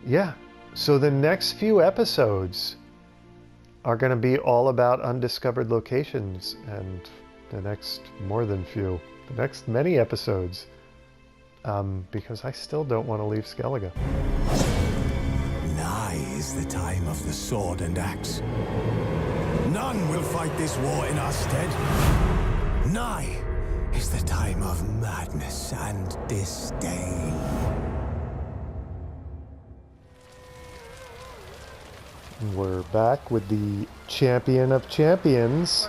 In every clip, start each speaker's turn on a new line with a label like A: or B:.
A: yeah, so the next few episodes are going to be all about undiscovered locations, and the next more than few, the next many episodes, because I still don't want to leave Skellige.
B: Nigh is the time of the sword and axe. None will fight this war in our stead. Nigh is the time of madness and disdain.
A: We're back with the champion of champions.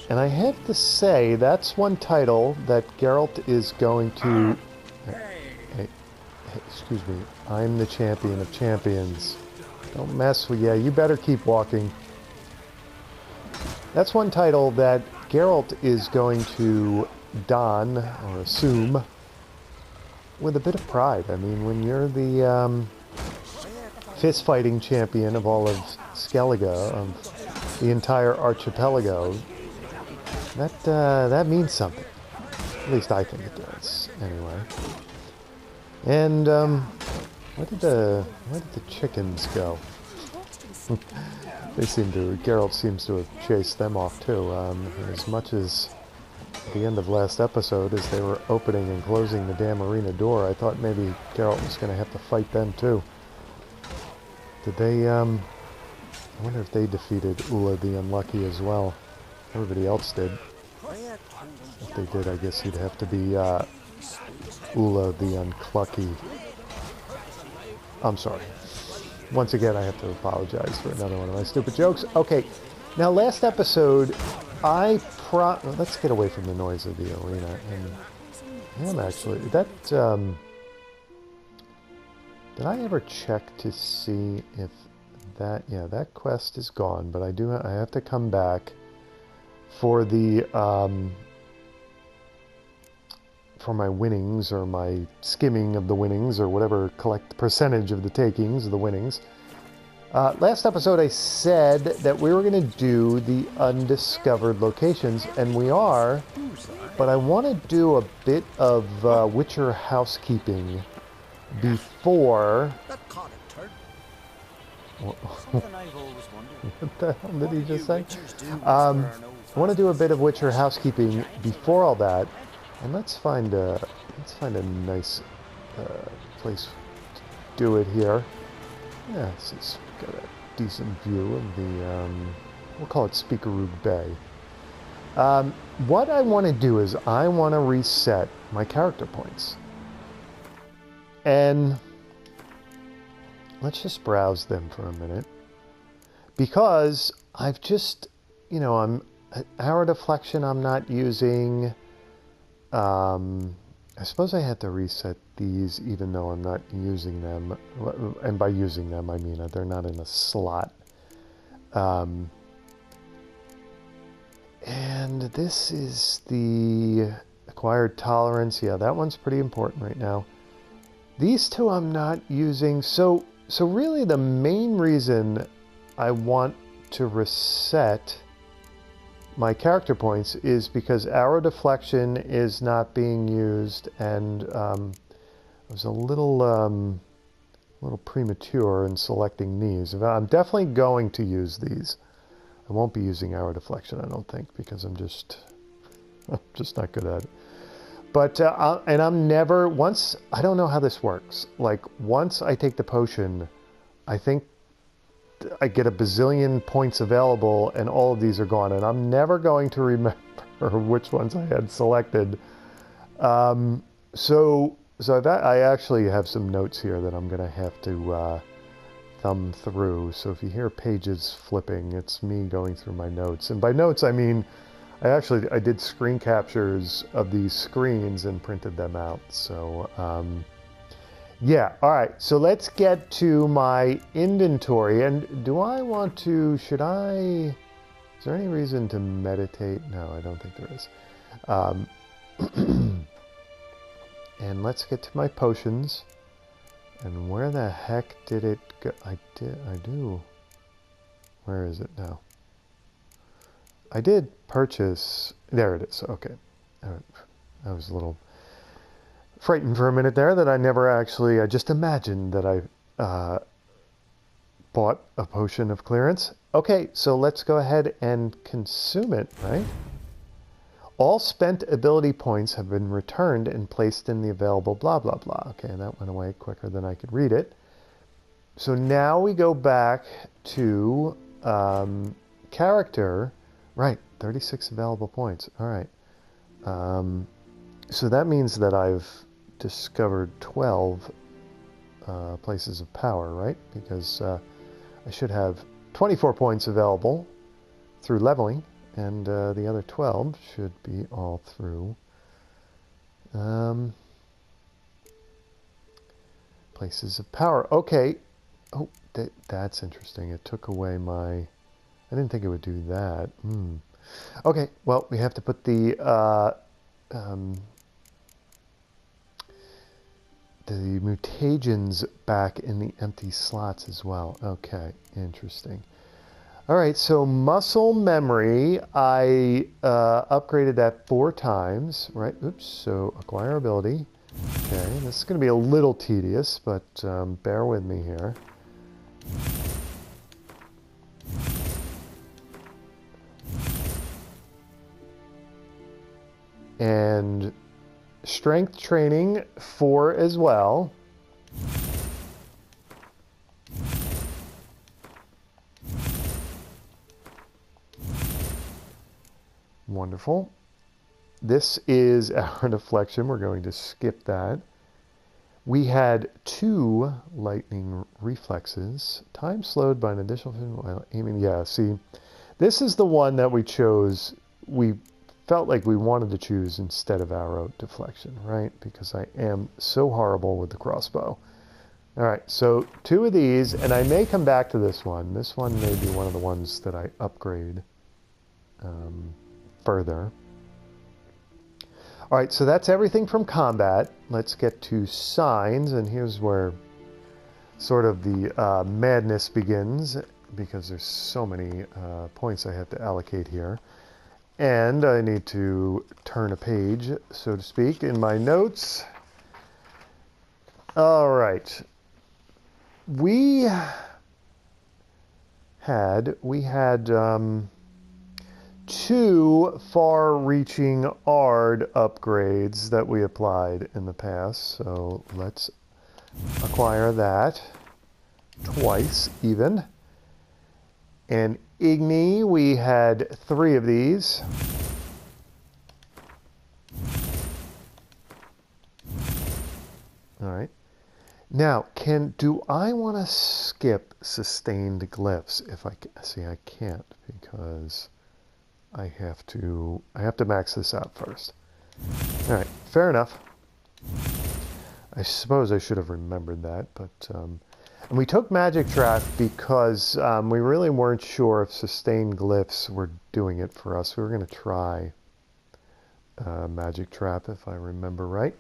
A: And I have to say, that's one title that Geralt is going to... Hey, excuse me. I'm the champion of champions. Don't mess with... Yeah, you better keep walking. That's one title that Geralt is going to don, or assume, with a bit of pride. I mean, when you're the fist-fighting champion of all of Skellige, of the entire archipelago, that means something. At least I think it does, anyway. And where did the chickens go? They seem to. Geralt seems to have chased them off too. As much as at the end of last episode, as they were opening and closing the damn arena door, I thought maybe Geralt was going to have to fight them too. Did they? I wonder if they defeated Ula the Unlucky as well. Everybody else did. If they did, I guess he'd have to be Ula the Unclucky. I'm sorry. Once again, I have to apologize for another one of my stupid jokes. Okay, now last episode, let's get away from the noise of the arena. And I'm actually, that, did I ever check to see if that, yeah, that quest is gone, but I have to come back for the, for my winnings, or my skimming of the winnings, or whatever, collect the percentage of the takings of the winnings. Last episode I said that we were going to do the undiscovered locations, and we are, but I want to do a bit of Witcher housekeeping before... What the hell did he just say? I want to do a bit of Witcher housekeeping before all that. And let's find a nice place to do it here. Yeah, this has got a decent view of the, we'll call it Speakeroo Bay. What I want to do is I want to reset my character points. And let's just browse them for a minute. Because I've just, you know, arrow deflection I'm not using. I suppose I had to reset these even though I'm not using them. And by using them, I mean they're not in a slot. And this is the acquired tolerance. Yeah, that one's pretty important right now. These two I'm not using. So really the main reason I want to reset my character points is because arrow deflection is not being used, and I was a little premature in selecting these. I'm definitely going to use these. I won't be using arrow deflection, I don't think, because I'm just not good at it. But and I'm never I don't know how this works. Like once I take the potion, I think I get a bazillion points available, and all of these are gone, and I'm never going to remember which ones I had selected. So that I actually have some notes here that I'm going to have to thumb through. So if you hear pages flipping, it's me going through my notes. And by notes, I mean I did screen captures of these screens and printed them out. So yeah, all right, so let's get to my inventory. And do I want to, is there any reason to meditate? No, I don't think there is. And let's get to my potions. And where the heck did it go? I do. Where is it now? I did purchase, there it is, okay. I was a little frightened for a minute there that I never actually, I just imagined that I bought a potion of clearance. Okay, so let's go ahead and consume it, right? All spent ability points have been returned and placed in the available blah, blah, blah. Okay, that went away quicker than I could read it. So now we go back to character. Right, 36 available points. All right. So that means that I've discovered 12 places of power, right? Because I should have 24 points available through leveling, and the other 12 should be all through places of power. Okay. Oh, that's interesting. It took away my... I didn't think it would do that. Okay, well, we have to put the mutagens back in the empty slots as well. Okay, interesting. All right, so muscle memory, I upgraded that 4 times, right? Oops, so acquire ability. Okay, this is going to be a little tedious, but bear with me here. And strength training 4 as well. Wonderful. This is our deflection. We're going to skip that. We had 2 lightning reflexes. Time slowed by an additional... Well, aiming. Yeah, see, this is the one that we chose. We felt like we wanted to choose instead of arrow deflection, right? Because I am so horrible with the crossbow. All right, so 2 of these, and I may come back to this one. This one may be one of the ones that I upgrade further. All right, so that's everything from combat. Let's get to signs, and here's where sort of the madness begins, because there's so many points I have to allocate here. And I need to turn a page, so to speak, in my notes. All right. We had 2 far-reaching ARD upgrades that we applied in the past, so let's acquire that twice even. And Igni, we had 3 of these. All right. Now, do I want to skip sustained glyphs? If I see, I can't, because I have to max this out first. All right, fair enough. I suppose I should have remembered that, but and we took Magic Trap because we really weren't sure if sustained glyphs were doing it for us. We were going to try Magic Trap, if I remember right.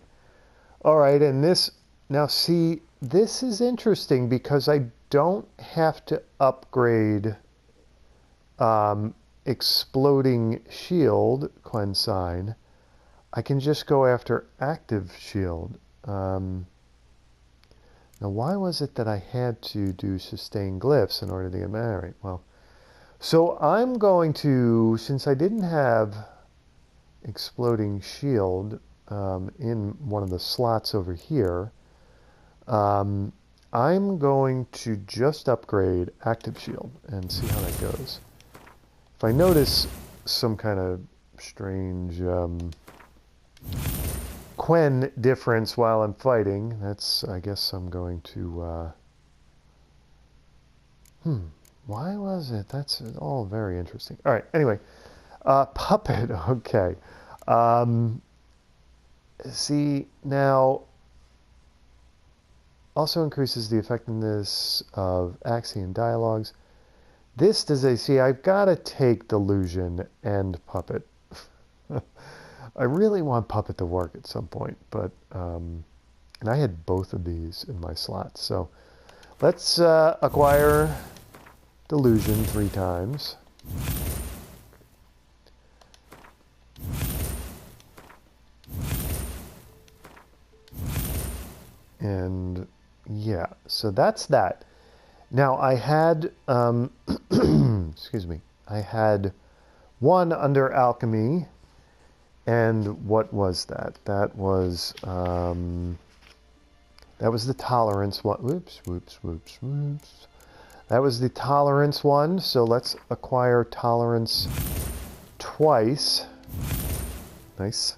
A: All right, and this, now see, this is interesting because I don't have to upgrade Exploding Shield, Quensign. I can just go after Active Shield. Now, why was it that I had to do Sustained Glyphs in order to get married? Well, so I'm going to, since I didn't have Exploding Shield in one of the slots over here, I'm going to just upgrade Active Shield and see how that goes. If I notice some kind of strange Quen difference while I'm fighting, that's, I guess I'm going to, why was it? That's all very interesting. All right, anyway, Puppet, okay. See, now, also increases the effectiveness of Axion dialogues. This does a, see, I've got to take Delusion and Puppet. I really want Puppet to work at some point, but, and I had both of these in my slots. So let's acquire Delusion 3 times. And yeah, Yeah, so that's that. Now I had, excuse me, I had one under alchemy, and what was that? That was the tolerance one. Whoops, whoops, whoops, whoops. That was the tolerance one, so let's acquire tolerance twice. Nice.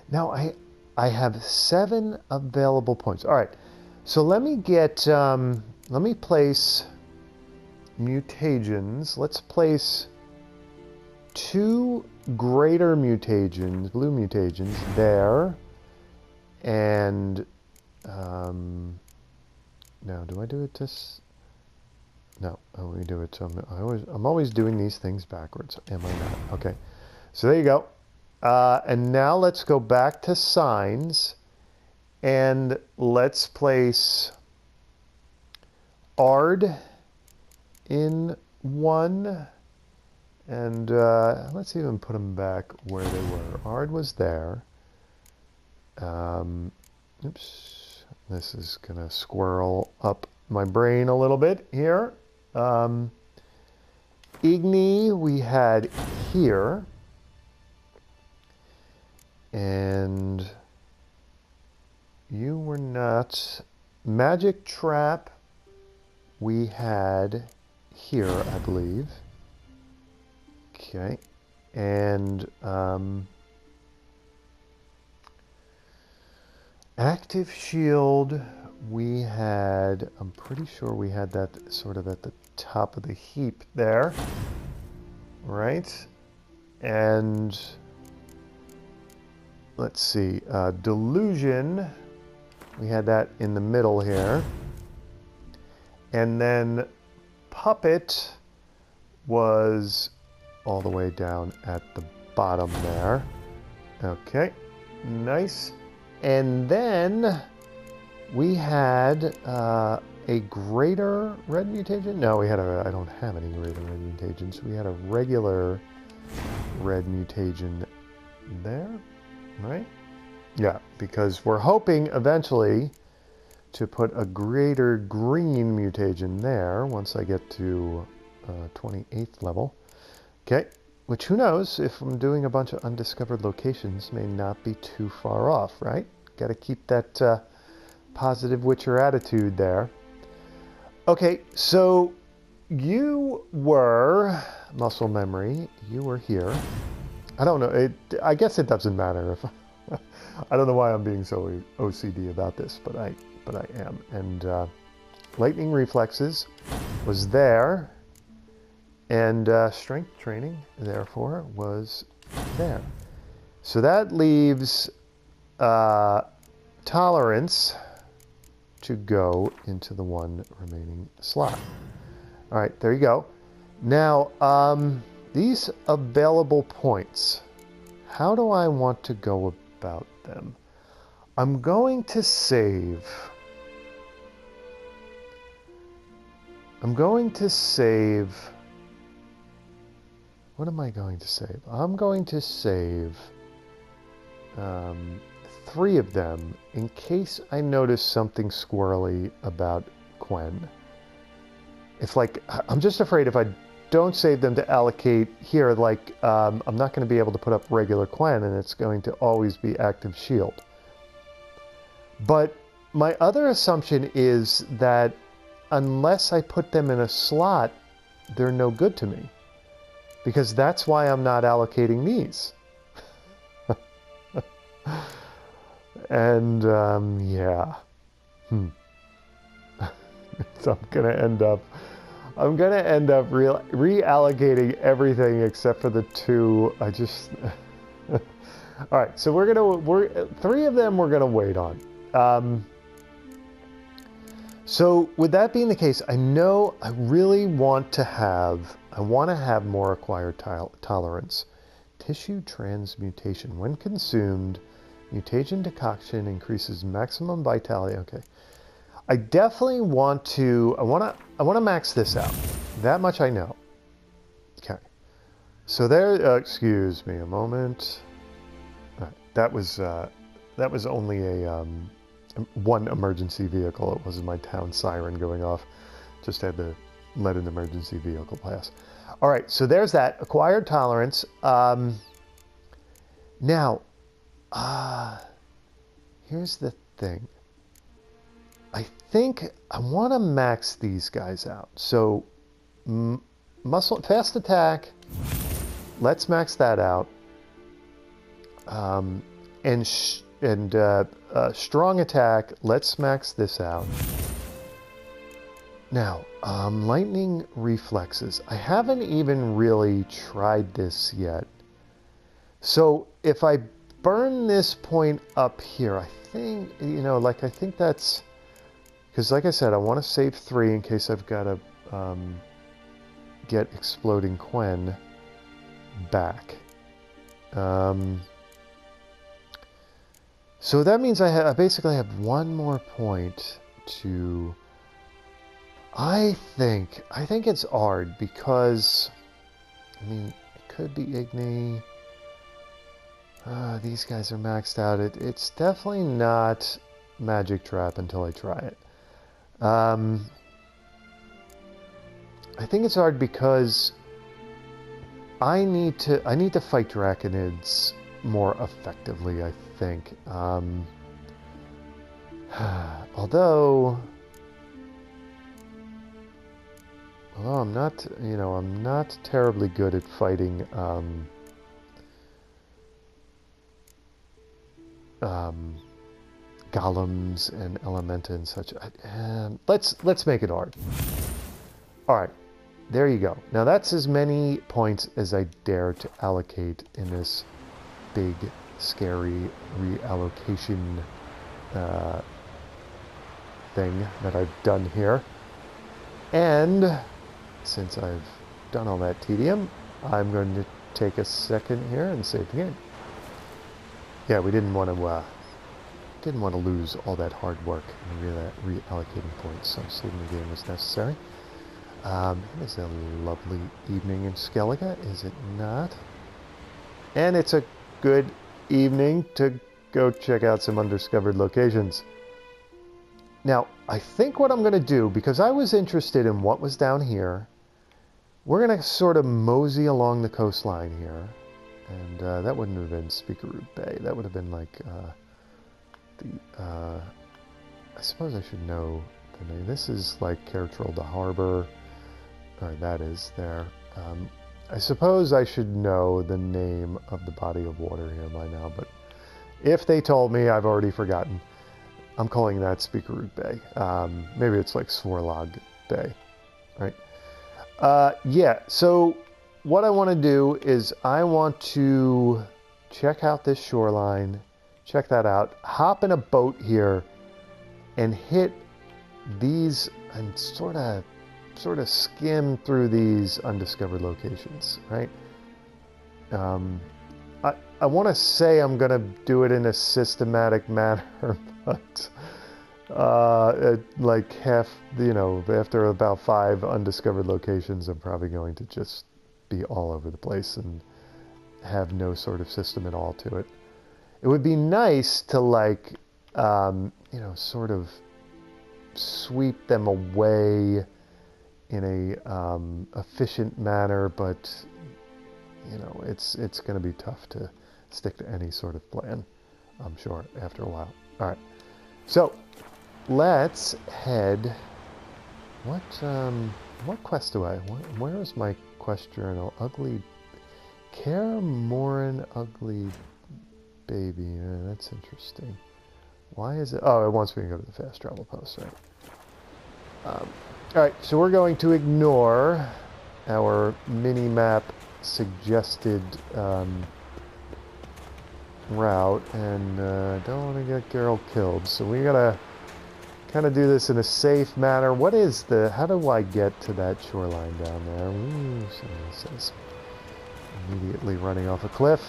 A: Now I have 7 available points. All right, so let me get, let me place mutagens. Let's place 2 greater mutagens, blue mutagens, there. And, now, do I do it this? No, I only do it, so I'm always doing these things backwards. Am I not? Okay, so there you go. And now let's go back to signs, and let's place Ard in 1, and let's even put them back where they were. Ard was there. Oops, this is gonna squirrel up my brain a little bit here. Igni we had here. And you were not. Magic Trap we had here, I believe. Okay. And Active Shield we had, I'm pretty sure we had that sort of at the top of the heap there. Right? And let's see, Delusion, we had that in the middle here. And then Puppet was all the way down at the bottom there. Okay, nice. And then we had a greater red mutation. No, we had I don't have any greater red mutations. We had a regular red mutation there. Right? Yeah, because we're hoping eventually to put a greater green mutation there once I get to 28th level. Okay, which who knows, if I'm doing a bunch of undiscovered locations, may not be too far off, right? Got to keep that positive Witcher attitude there. Okay, so you were, muscle memory, you were here. I don't know. I guess it doesn't matter if I don't know why I'm being so OCD about this, but I am. And lightning reflexes was there, and strength training therefore was there. So that leaves tolerance to go into the one remaining slot. All right, there you go. Now, these available points, how do I want to go about them? I'm going to save. What am I going to save? I'm going to save 3 of them in case I notice something squirrely about Quen. If I'm just afraid if I don't save them to allocate here, I'm not going to be able to put up regular Quen, and it's going to always be active shield. But my other assumption is that unless I put them in a slot, they're no good to me. Because that's why I'm not allocating these. And, yeah. So I'm going to end up reallocating everything except for the 2. I just... All right, so 3 of them we're going to wait on. So with that being the case, I know I really want to have more acquired tolerance. Tissue transmutation. When consumed, mutation decoction increases maximum vitality. Okay. I definitely want to max this out. That much I know. Okay. So there, excuse me a moment. All right, that was only a one emergency vehicle. It wasn't my town siren going off. Just had to let an emergency vehicle pass. All right, so there's that. Acquired tolerance. Now, here's the thing. I think I want to max these guys out. So, muscle, fast attack. Let's max that out. And strong attack. Let's max this out. Now, lightning reflexes. I haven't even really tried this yet. So if I burn this point up here, I think, you know, like I think that's, because like I said, I want to save 3 in case I've got to get Exploding Quen back. So that means I basically have one more point to... I think it's Ard because, I mean, it could be Igni. These guys are maxed out. It's definitely not Magic Trap until I try it. I think it's Ard because I need to fight Draconids more effectively, I think. Although I'm not, you know, I'm not terribly good at fighting golems and elementa and such. Let's make it hard. All right, there you go. Now that's as many points as I dare to allocate in this big, scary reallocation thing that I've done here. And since I've done all that tedium, I'm going to take a second here and save the game. Yeah, we didn't want to lose all that hard work in reallocating points, so saving the game was necessary. It is a lovely evening in Skellige, is it not? And it's a good evening to go check out some undiscovered locations. Now, I think what I'm going to do, because I was interested in what was down here, we're going to sort of mosey along the coastline here. And that wouldn't have been Speakerroot Bay. That would have been like I suppose I should know the name. This is like Cairtrolda Harbor. Or that is there. I suppose I should know the name of the body of water here by now, but if they told me, I've already forgotten. I'm calling that Speakerroot Bay. Maybe it's like Swarlog Bay, right? Yeah, so what I want to do is I want to check out this shoreline, check that out, hop in a boat here, and hit these and sort of skim through these undiscovered locations, right? I want to say I'm going to do it in a systematic manner, but like half, you know, after about 5 undiscovered locations, I'm probably going to just be all over the place and have no sort of system at all to it. It would be nice to, like, you know, sort of sweep them away in a efficient manner, but you know, it's going to be tough to stick to any sort of plan, I'm sure, after a while. All right, so let's head. What quest do I? Where is my quest journal? Ugly Care Morin Ugly Baby. Yeah, that's interesting. Why is it? Oh, it wants me to go to the fast travel post, right? All right, so we're going to ignore our mini-map suggested route, and don't want to get Geralt killed, so we gotta kind of do this in a safe manner. What is the... How do I get to that shoreline down there? Ooh, somebody says immediately running off a cliff.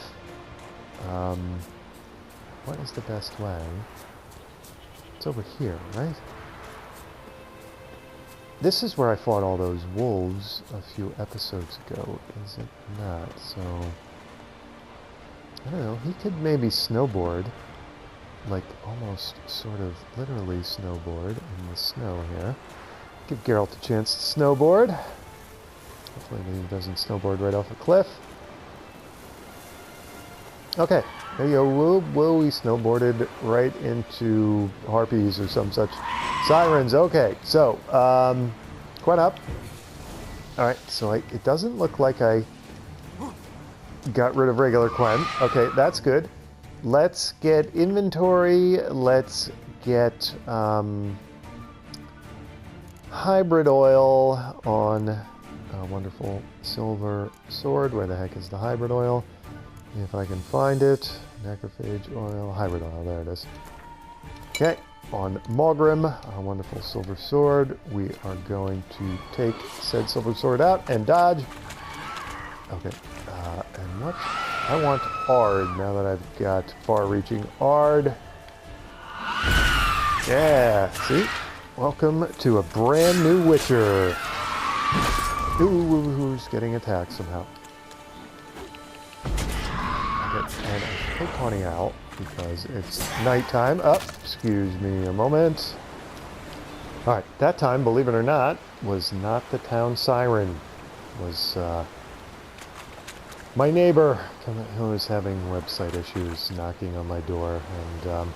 A: What is the best way? It's over here, right? This is where I fought all those wolves a few episodes ago, is it not? So, I don't know, he could maybe snowboard. like almost sort of literally snowboard in the snow here. Give Geralt a chance to snowboard. Hopefully he doesn't snowboard right off a cliff. Okay, there you go. Whoa, whoa, he snowboarded right into harpies or some such. Sirens, okay. So, Quen up. Alright, so it doesn't look like I got rid of regular Quen. Okay, that's good. Let's get inventory. Let's get hybrid oil on a wonderful silver sword. Where the heck is the hybrid oil? If I can find it. Necrophage oil, hybrid oil, there it is. Okay, on Mogrim, a wonderful silver sword. We are going to take said silver sword out and dodge. Okay, and what? I want Ard now that I've got far-reaching Ard. Yeah, see? Welcome to a brand new Witcher. Ooh, who's getting attacked somehow? And I take Connie out because it's nighttime. Oh, excuse me a moment. Alright, that time, believe it or not, was not the town siren. Was my neighbor who was having website issues knocking on my door. And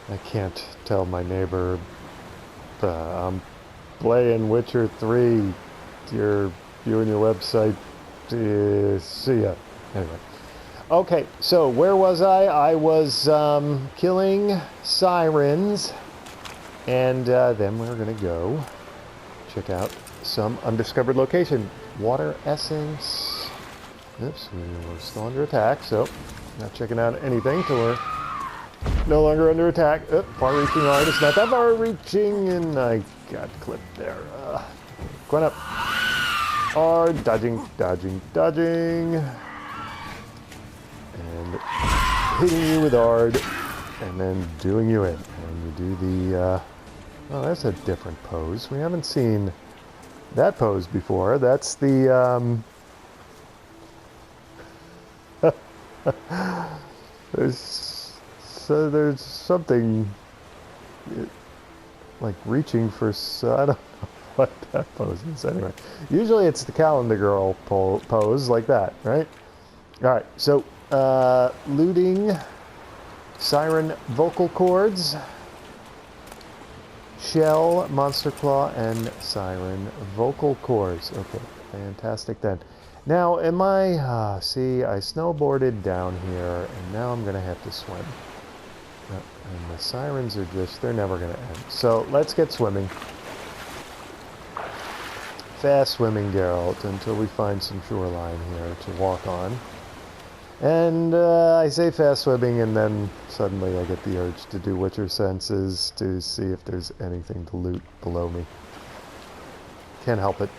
A: I can't tell my neighbor I'm playing Witcher 3. You and your website. See ya. Anyway. Okay, so where was I? I was killing sirens. And then we're going to go check out some undiscovered location. Water essence. Oops, we were still under attack, so not checking out anything till we're no longer under attack. Oh, far-reaching Ard. It's not that far-reaching, and I got clipped there. Going up. Ard, dodging, dodging, dodging. And hitting you with Ard, and then doing you in. And you do the, oh, that's a different pose. We haven't seen that pose before. That's the, there's something, like reaching for, I don't know what that pose is. Anyway, usually it's the calendar girl pose like that, right? Alright, so, looting siren vocal cords, shell, monster claw, and siren vocal cords. Okay, fantastic then. Now, am I, see, I snowboarded down here, and now I'm going to have to swim. And the sirens are just, they're never going to end. So, let's get swimming. Fast swimming, Geralt, until we find some shoreline here to walk on. And I say fast swimming, and then suddenly I get the urge to do Witcher senses to see if there's anything to loot below me. Can't help it.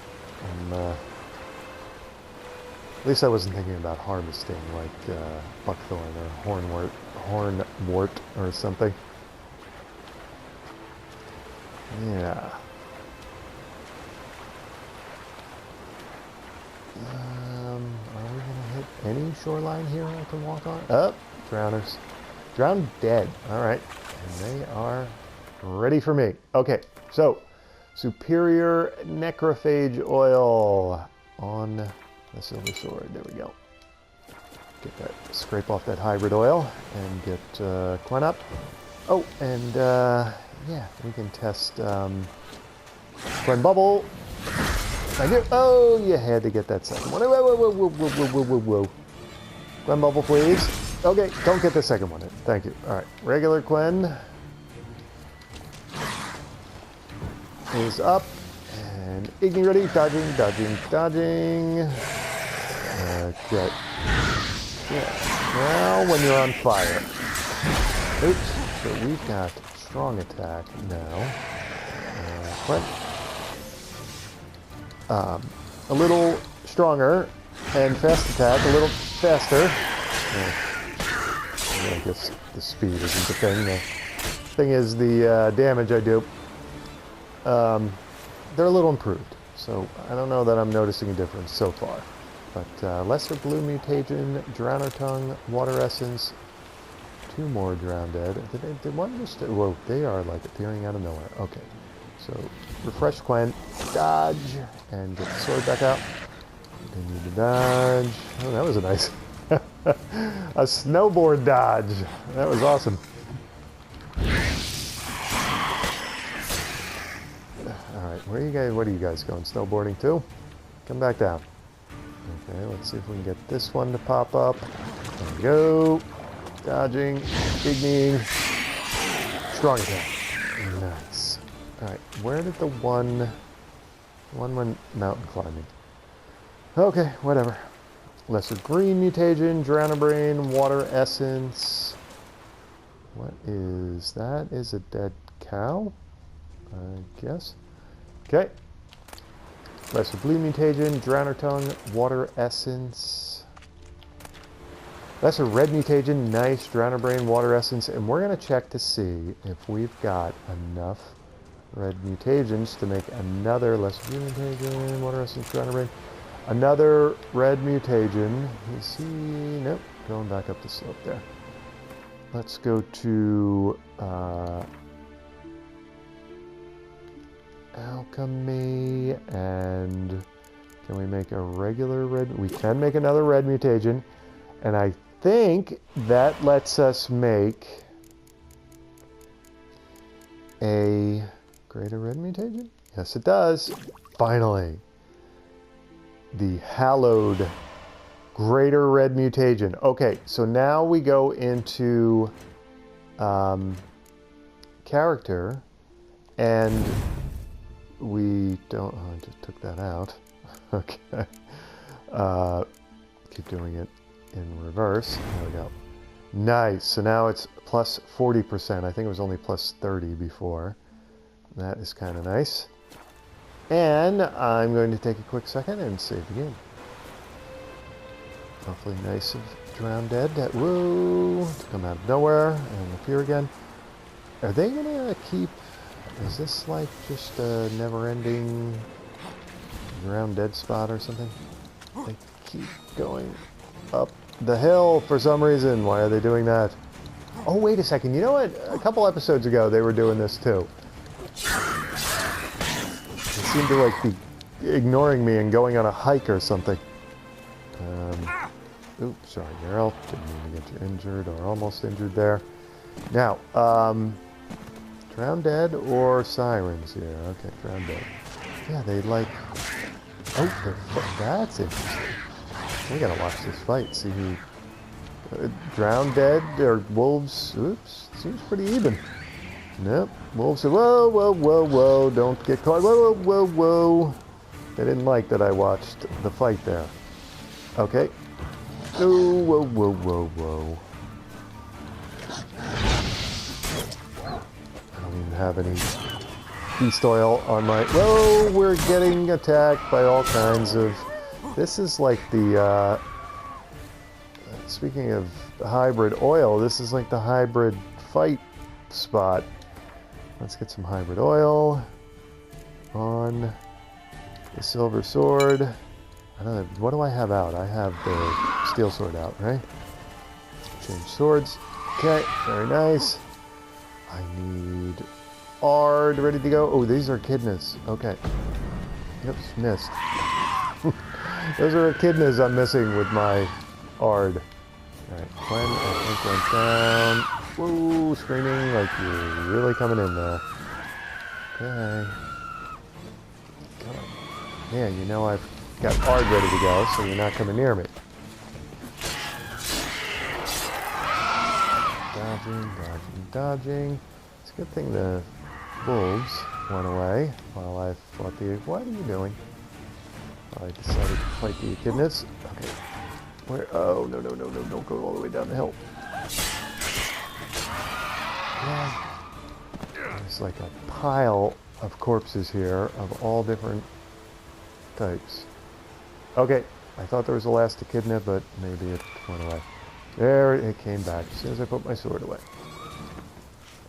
A: At least I wasn't thinking about harvesting like buckthorn or hornwort or something. Yeah. Are we gonna hit any shoreline here I can walk on? Oh, drowners. Drowned dead. Alright. And they are ready for me. Okay, so superior necrophage oil on the silver sword. There we go. Get that, scrape off that hybrid oil and get Quen up. Oh, and yeah, we can test Quen bubble. I do. Oh, you had to get that second one. Whoa, whoa, whoa, whoa, whoa, whoa, whoa, whoa. Quen bubble, please. Okay, don't get the second one in. Thank you. All right, regular Quen is up. And Igni ready. Dodging, dodging, dodging. Okay. Yeah. Now when you're on fire. Oops. So we've got strong attack now. Quen. A little stronger and fast attack, a little faster. I guess the speed isn't the thing. The thing is the damage I do. They're a little improved, so I don't know that I'm noticing a difference so far. But lesser blue mutation, drowner tongue, water essence, 2 more drowned dead. Did one just... Whoa, they are like appearing out of nowhere. Okay. So, refresh Quen, dodge, and get the sword back out. Continue to dodge. Oh, that was a nice... a snowboard dodge. That was awesome. Alright, where are you guys? What are you guys going? Snowboarding too? Come back down. Okay, let's see if we can get this one to pop up. There we go. Dodging, igniting. Strong attack. Nice. Alright, where did the one went mountain climbing? Okay, whatever. Lesser green mutagen, Drownbrain, water essence. What is that? Is a dead cow? I guess. Okay. Lesser blue mutagen, Drowner tongue, water essence. Lesser red mutagen, nice, Drownbrain, water essence, and we're gonna check to see if we've got enough red mutagens to make another lesser blue mutagen, water essence, Drownbrain. Another red mutagen. Is he... Nope. Going back up the slope there. Let's go to... alchemy. And... Can we make a regular red... We can make another red mutagen. And I think that lets us make... a greater red mutagen? Yes, it does. Finally. The hallowed greater red mutagen. Okay, so now we go into character, and we don't... Oh, I just took that out. Okay. Keep doing it in reverse. There we go. Nice. So now it's plus 40%. I think it was only plus 30 before. That is kind of nice. And I'm going to take a quick second and save the game. Hopefully nice of drowned dead. Whoa! To come out of nowhere and appear again. Are they going to keep... Is this like just a never-ending drowned dead spot or something? They keep going up the hill for some reason. Why are they doing that? Oh, wait a second. You know what? A couple episodes ago they were doing this too. They seem to like be ignoring me and going on a hike or something. Oops, sorry, Geralt. Didn't mean to get you injured or almost injured there. Now, drowned dead or sirens here? Okay, drowned dead. Yeah, they like... Oh, that's interesting. We gotta watch this fight, see who... drowned dead or wolves? Oops, seems pretty even. Nope, wolves say, whoa, whoa, whoa, whoa, don't get caught. Whoa, whoa, whoa, whoa. They didn't like that I watched the fight there. Okay. Oh, whoa, whoa, whoa, whoa. I don't even have any beast oil on my... Whoa, we're getting attacked by all kinds of... This is like the, speaking of hybrid oil, this is like the hybrid fight spot. Let's get some hybrid oil on the silver sword. I don't know, what do I have out? I have the steel sword out, right? Change swords. Okay, very nice. I need Ard ready to go. Oh, these are echidnas. Okay. Oops, missed. Those are echidnas I'm missing with my Ard. Alright, Quen, I think went down. Whoa, screaming like you're really coming in there. Okay. Come on. Yeah, you know I've got Ard ready to go, so you're not coming near me. Dodging, dodging, dodging. It's a good thing the wolves went away while I fought the... What are you doing? I decided to fight the echidnas. Okay. Where? Oh, no, no, no, no. Don't go all the way down the hill. Yeah. There's like a pile of corpses here of all different types. Okay. I thought there was the last echidna, but maybe it went away. There it came back as soon as I put my sword away.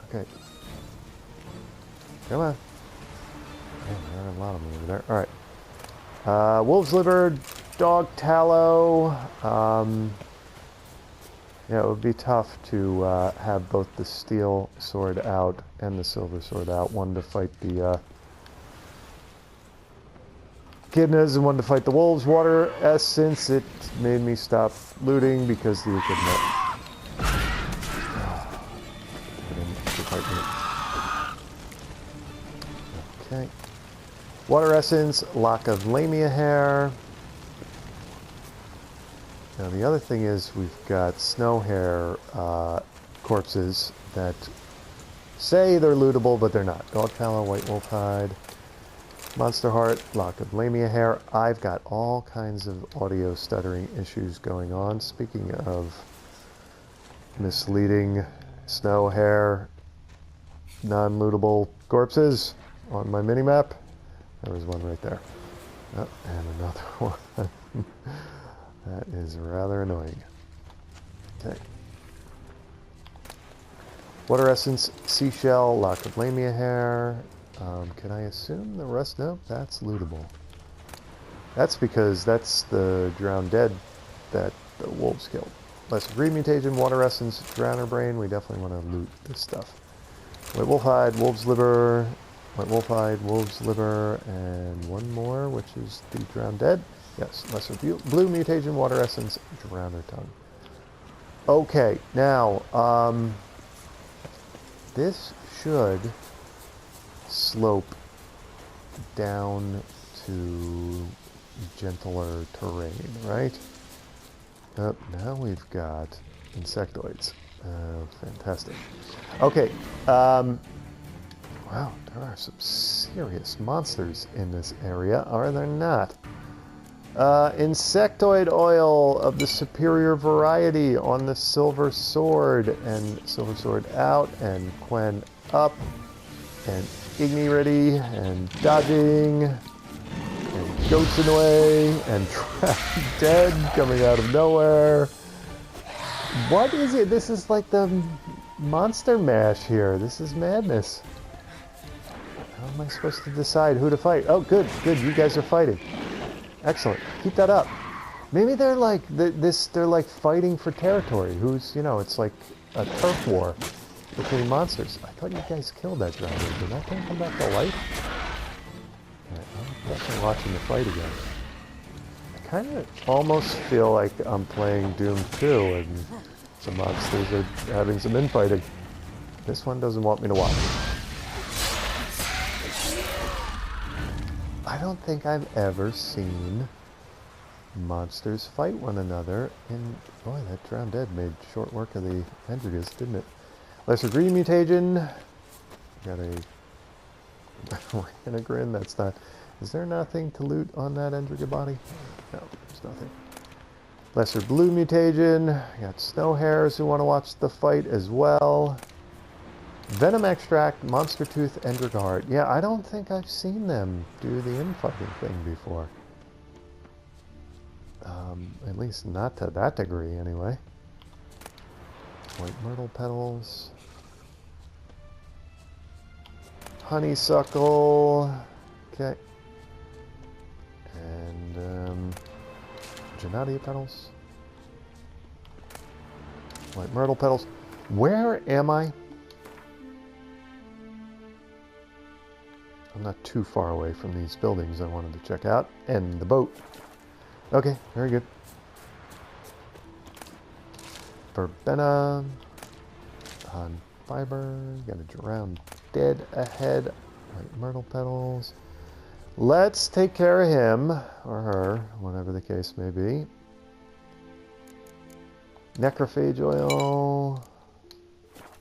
A: Okay. Come on. Man, there are a lot of them over there. Alright. Wolf's liver, dog tallow, Yeah, it would be tough to have both the steel sword out and the silver sword out. One to fight the echidnas and one to fight the wolves. Water essence, it made me stop looting because the echidna... Okay. Water essence, lock of lamia hair. Now the other thing is we've got snow hair corpses that say they're lootable, but they're not. Dog tallow, white wolf hide, monster heart, lock of lamia hair. I've got all kinds of audio stuttering issues going on. Speaking of misleading snow hair, non-lootable corpses on my mini-map, there was one right there. Oh, and another one. That is rather annoying. Okay. Water essence, seashell, lock of lamia hair. Can I assume the rest? Nope, that's lootable. That's because that's the drowned dead that the wolves killed. Lesser greed mutation, water essence, drowner brain. We definitely want to loot this stuff. White wolf hide, wolf's liver, white wolf hide, wolf's liver, and one more, which is the drowned dead. Yes, lesser blue mutation, water essence, drowner tongue. Okay, now, this should slope down to gentler terrain, right? Oh, now we've got insectoids. Fantastic. Okay, wow, there are some serious monsters in this area, are there not? Insectoid oil of the superior variety on the silver sword, and silver sword out, and Quen up, and Igni ready, and dodging, and goats in the way, and dead coming out of nowhere. What is it? This is like the monster mash here. This is madness. How am I supposed to decide who to fight? Oh, good, good. You guys are fighting. Excellent. Keep that up. Maybe they're like they're like fighting for territory. Who's, you know, it's like a turf war between monsters. I thought you guys killed that dragon. Did that thing come back to life? Yeah, I'm definitely watching the fight again. I kind of almost feel like I'm playing Doom 2 and some monsters are having some infighting. This one doesn't want me to watch. I don't think I've ever seen monsters fight one another, and boy, that drowned dead made short work of the Endrigas, didn't it? Lesser green mutation. Got a Ranagrin, that's not... Is there nothing to loot on that Endriga body? No, there's nothing. Lesser blue mutation. Got snow hares who want to watch the fight as well. Venom extract, monster tooth, Endriga heart. Yeah, I don't think I've seen them do the infighting thing before. At least not to that degree, anyway. White myrtle petals. Honeysuckle. Okay. And, Genadia petals. White myrtle petals. Where am I? I'm not too far away from these buildings I wanted to check out. And the boat. Okay, very good. Verbena. On fiber. Got a drowned dead ahead. White myrtle petals. Let's take care of him, or her, whatever the case may be. Necrophage oil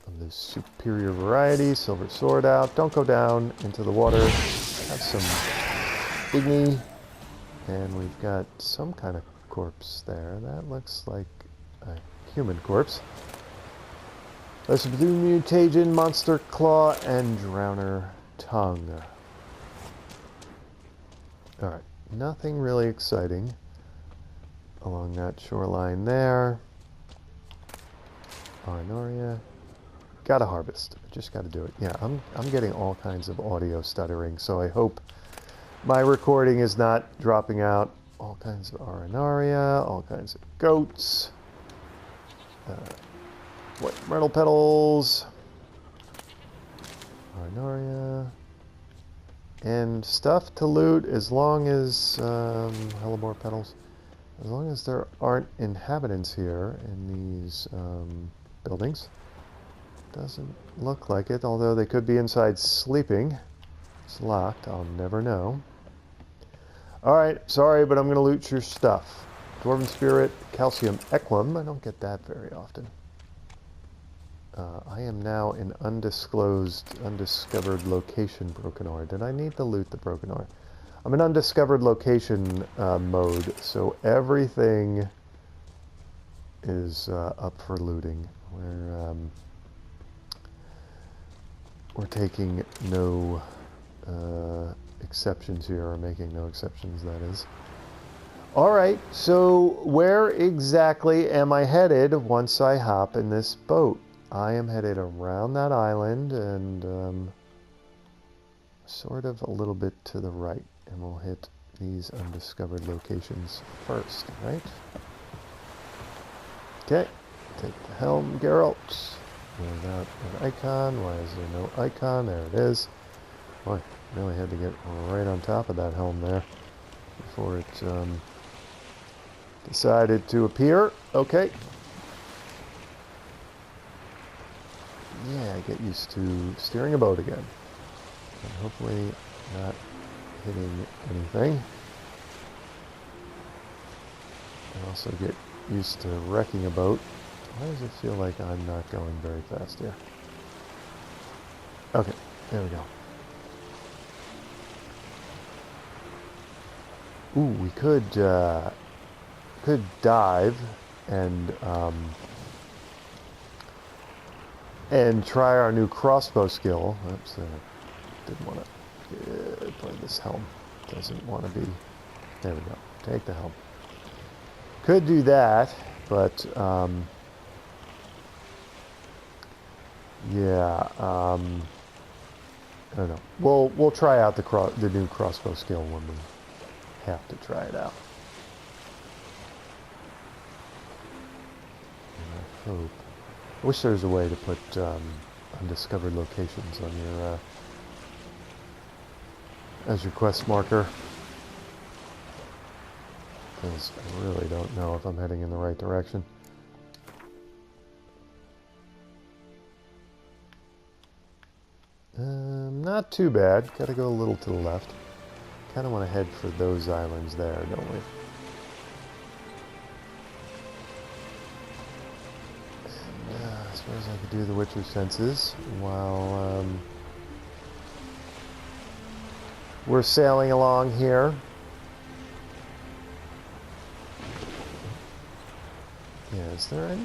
A: of the superior variety. Silver sword out. Don't go down into the water. Have some Igni. And we've got some kind of corpse there. That looks like a human corpse. There's a blue mutation, monster claw, and drowner tongue. Alright, nothing really exciting along that shoreline there. Arnoria. Gotta harvest. Just gotta do it. Yeah, I'm getting all kinds of audio stuttering, so I hope my recording is not dropping out. All kinds of Arnoria, all kinds of goats. White myrtle petals. Arnoria. And stuff to loot as long as... hellebore petals. As long as there aren't inhabitants here in these buildings. Doesn't look like it, although they could be inside sleeping. It's locked, I'll never know. Alright, sorry, but I'm going to loot your stuff. Dwarven Spirit, Calcium Equum. I don't get that very often. I am now in undiscovered location broken ore. Did I need to loot the broken ore? I'm in undiscovered location mode, so everything is up for looting. We're taking no exceptions here, or making no exceptions, that is. Alright, so where exactly am I headed once I hop in this boat? I am headed around that island and sort of a little bit to the right. And we'll hit these undiscovered locations first, right? Okay, take the helm, Geralt. Without an icon. Why is there no icon? There it is. Boy, really had to get right on top of that helm there before it decided to appear. Okay. Yeah, get used to steering a boat again. And hopefully not hitting anything. And also get used to wrecking a boat. Why does it feel like I'm not going very fast here? Okay, there we go. Ooh, we could dive and try our new crossbow skill. Oops, didn't want to play this helm. Doesn't want to be. There we go. Take the helm. Could do that, but yeah. I don't know. We'll try out the new crossbow skill when we have to try it out. And I hope. I wish there was a way to put undiscovered locations on your as your quest marker. Because I really don't know if I'm heading in the right direction. Not too bad. Gotta go a little to the left. Kind of want to head for those islands there, don't we? I suppose I could do the Witcher senses while we're sailing along here. Yeah, is there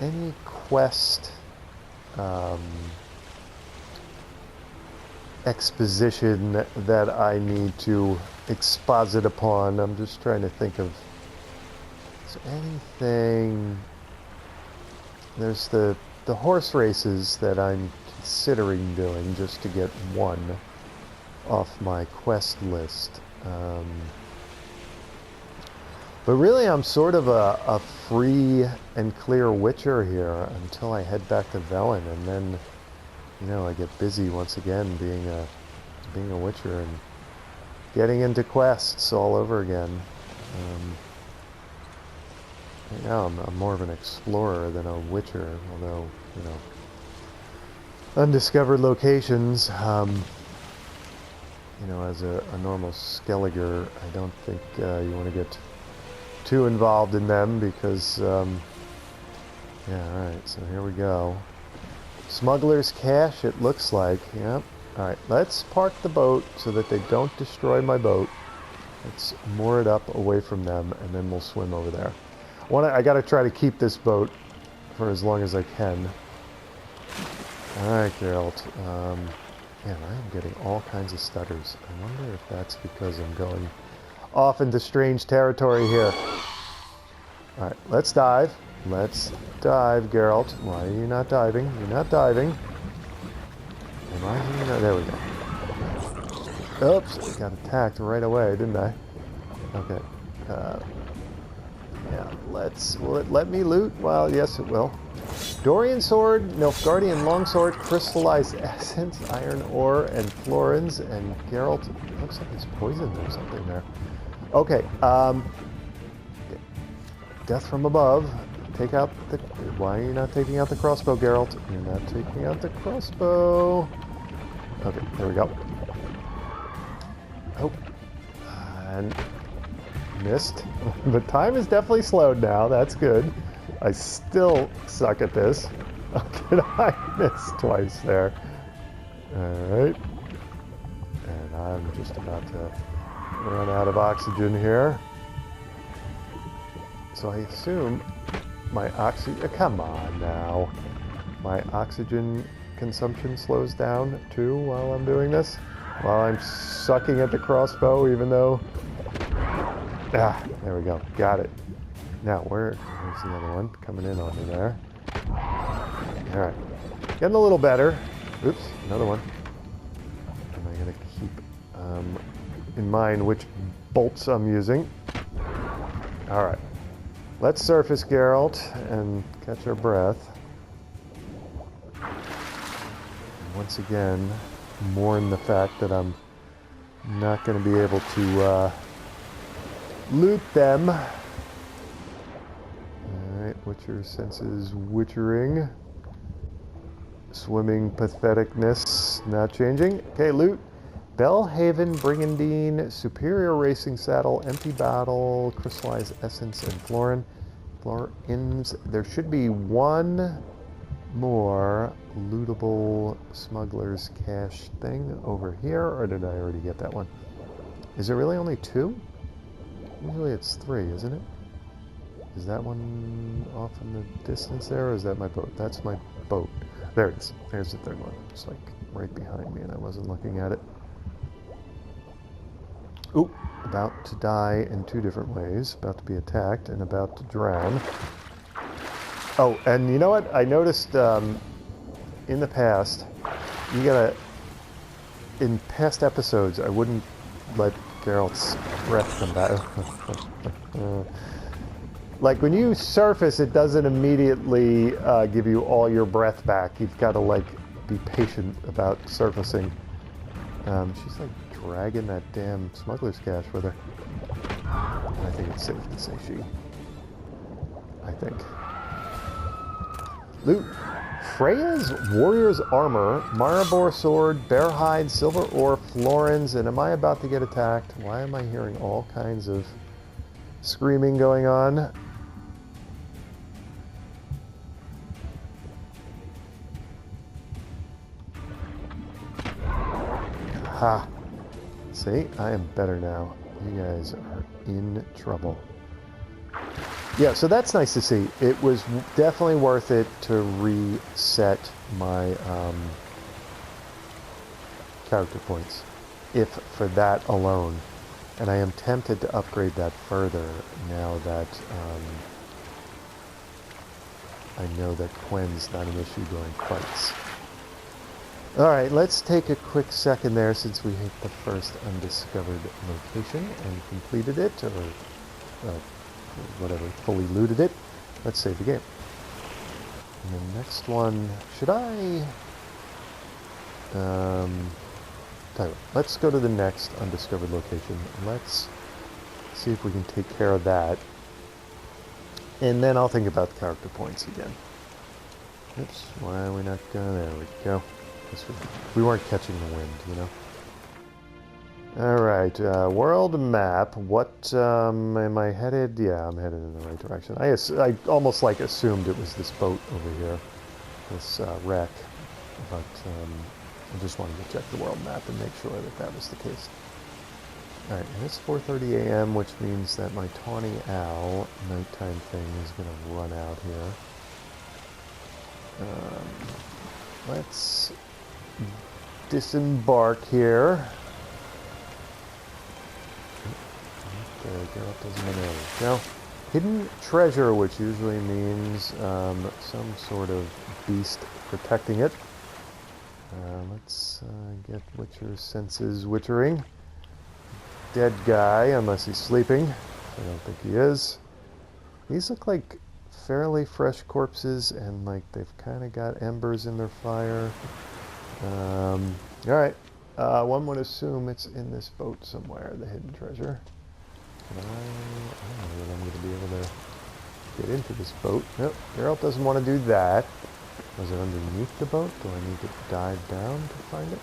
A: any quest exposition that I need to exposit upon? I'm just trying to think of. Is there anything? There's the horse races that I'm considering doing just to get one off my quest list. But really, I'm sort of a free and clear Witcher here until I head back to Velen, and then, you know, I get busy once again being a Witcher and getting into quests all over again. Right now, I'm more of an explorer than a Witcher, although, you know, undiscovered locations. You know, as a normal Skellige, I don't think you want to get too involved in them because, yeah, alright, so here we go. Smuggler's Cache, it looks like, yep. Alright, let's park the boat so that they don't destroy my boat. Let's moor it up away from them, and then we'll swim over there. I gotta try to keep this boat for as long as I can. Alright, Geralt. Man, I am getting all kinds of stutters. I wonder if that's because I'm going off into strange territory here. Alright, let's dive. Let's dive, Geralt. Why are you not diving? You're not diving. Am I? There we go. Oops, I got attacked right away, didn't I? Okay. Yeah, will it let me loot? Well, yes it will. Dorian Sword, Nilfgaardian Longsword, Crystallized Essence, Iron Ore, and Florins, and Geralt. Looks like he's poisoned or something there. Okay, Death from above. Take out the... Why are you not taking out the crossbow, Geralt? You're not taking out the crossbow. Okay, there we go. Oh. And... missed. The time is definitely slowed now. That's good. I still suck at this. How can I miss twice there? Alright. And I'm just about to run out of oxygen here. So I assume my oxygen... come on now. My oxygen consumption slows down too while I'm doing this. While I'm sucking at the crossbow, even though... ah, there we go. Got it. Now, where's the other one? Coming in on me there. Alright. Getting a little better. Oops, another one. And I gotta keep in mind which bolts I'm using. Alright. Let's surface Geralt and catch our breath. And once again, mourn the fact that I'm not going to be able to loot them. Alright, Witcher senses witchering. Swimming patheticness not changing. Okay, loot. Bellhaven, Brigandine, Superior Racing Saddle, Empty Battle, Crystallized Essence, and Florins. There should be one more lootable smuggler's cache thing over here, or did I already get that one? Is it really only two? Usually it's three, isn't it? Is that one off in the distance there, or is that my boat? That's my boat. There it is. There's the third one. It's like right behind me and I wasn't looking at it. Ooh, about to die in two different ways. About to be attacked and about to drown. Oh, and you know what? I noticed in the past, you gotta... in past episodes, I wouldn't let Geralt's breath come back. Like, when you surface, it doesn't immediately give you all your breath back. You've got to, like, be patient about surfacing. She's, like, dragging that damn smuggler's cache with her. And I think it's safe to say she. I think. Loot. Freya's Warrior's Armor, Maribor Sword, Bear Hide, Silver Ore, Florins, and am I about to get attacked? Why am I hearing all kinds of screaming going on? Ha! See, I am better now. You guys are in trouble. Yeah, so that's nice to see. It was definitely worth it to reset my character points, if for that alone. And I am tempted to upgrade that further now that I know that Quen's not an issue during fights. Alright, let's take a quick second there since we hit the first undiscovered location and completed it, or whatever, fully looted it. Let's save the game. And the next one, should I... tell you what, let's go to the next undiscovered location. Let's see if we can take care of that. And then I'll think about character points again. Oops, why are we not going? There we go. We weren't catching the wind, you know. Alright, world map. What, am I headed? Yeah, I'm headed in the right direction. I almost like assumed it was this boat over here. This, wreck. But, I just wanted to check the world map and make sure that that was the case. Alright, and it's 4:30 a.m., which means that my Tawny Owl nighttime thing is going to run out here. Let's disembark here. Geralt doesn't know. There we go. Hidden treasure, which usually means some sort of beast protecting it. Let's get Witcher's senses witchering. Dead guy, unless he's sleeping. I don't think he is. These look like fairly fresh corpses, and like they've kind of got embers in their fire. Alright. One would assume it's in this boat somewhere, the hidden treasure. I don't know that I'm going to be able to get into this boat. Nope, Geralt doesn't want to do that. Was it underneath the boat? Do I need to dive down to find it?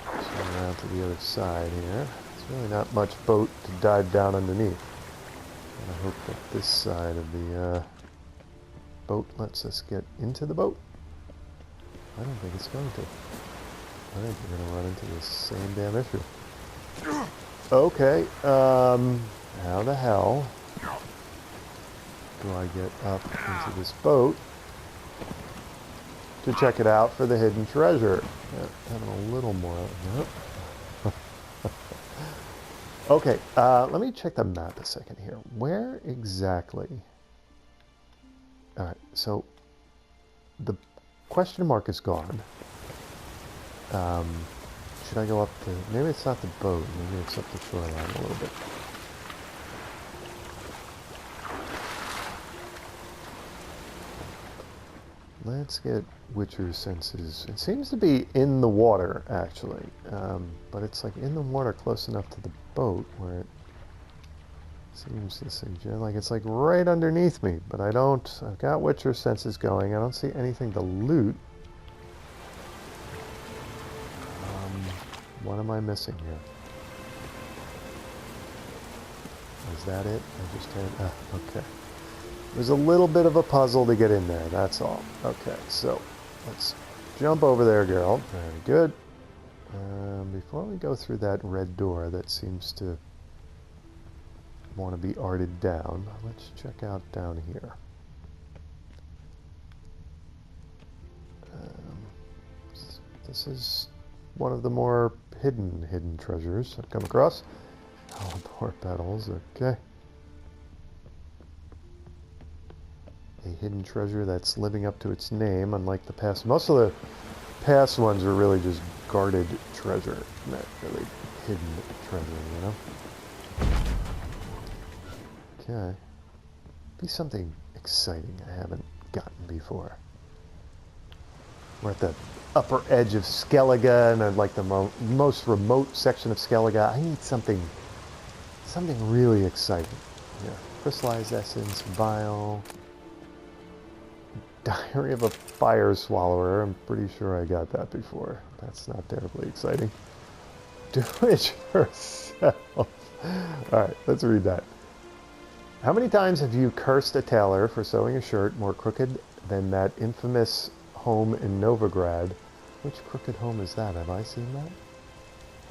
A: Swing around to the other side here. It's really not much boat to dive down underneath. And I hope that this side of the boat lets us get into the boat. I don't think it's going to. I think we're going to run into the same damn issue. Okay, how the hell do I get up into this boat to check it out for the hidden treasure? Having a little more. Yep. Okay, let me check the map a second here. Where exactly? Alright, so the question mark is gone. Should I go up to... Maybe it's not the boat. Maybe it's up the shoreline a little bit. Let's get Witcher's senses. It seems to be in the water, actually. But it's like in the water close enough to the boat where it seems to suggest... Like it's like right underneath me. But I don't... I've got Witcher's senses going. I don't see anything to loot. What am I missing here? Is that it? I just had... okay. There's a little bit of a puzzle to get in there, that's all. Okay, so let's jump over there, Geralt. Very good. Before we go through that red door that seems to want to be arted down, let's check out down here. This is one of the more hidden treasures I've come across. Hellebore petals, okay. A hidden treasure that's living up to its name, unlike the past. Most of the past ones were really just guarded treasure, not really hidden treasure, you know? Okay. Be something exciting I haven't gotten before. We're at the upper edge of Skellige, and I'd like the most remote section of Skellige. I need something really exciting. Yeah. Crystallized essence, vial, Diary of a Fire Swallower. I'm pretty sure I got that before. That's not terribly exciting. Do it yourself. Alright, let's read that. How many times have you cursed a tailor for sewing a shirt more crooked than that infamous home in Novigrad? Which crooked home is that? Have I seen that?